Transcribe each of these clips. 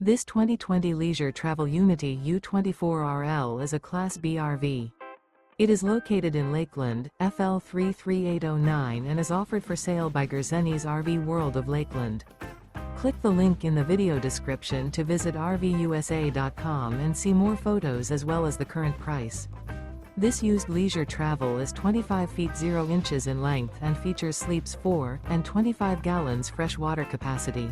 This 2020 Leisure Travel Unity U24RL is a Class B RV. It is located in Lakeland, FL 33809 and is offered for sale by Gerzeny's RV World of Lakeland. Click the link in the video description to visit RVUSA.com and see more photos as well as the current price. This used leisure travel is 25 feet 0 inches in length and features sleeps 4 and 25 gallons fresh water capacity.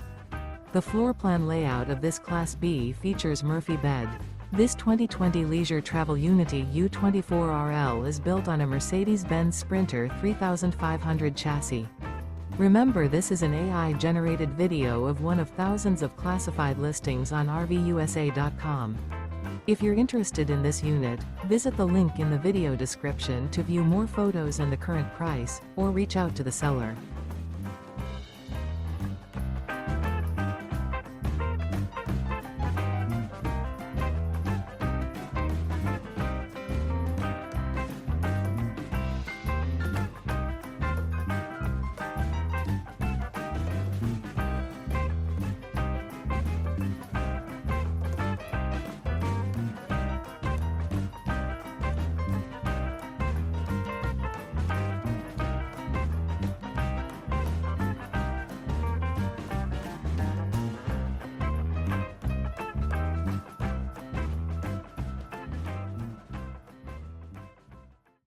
The floor plan layout of this Class B features Murphy bed. This 2020 Leisure Travel Unity U24RL is built on a Mercedes-Benz Sprinter 3500 chassis. Remember, this is an AI-generated video of one of thousands of classified listings on RVUSA.com. If you're interested in this unit, visit the link in the video description to view more photos and the current price, or reach out to the seller.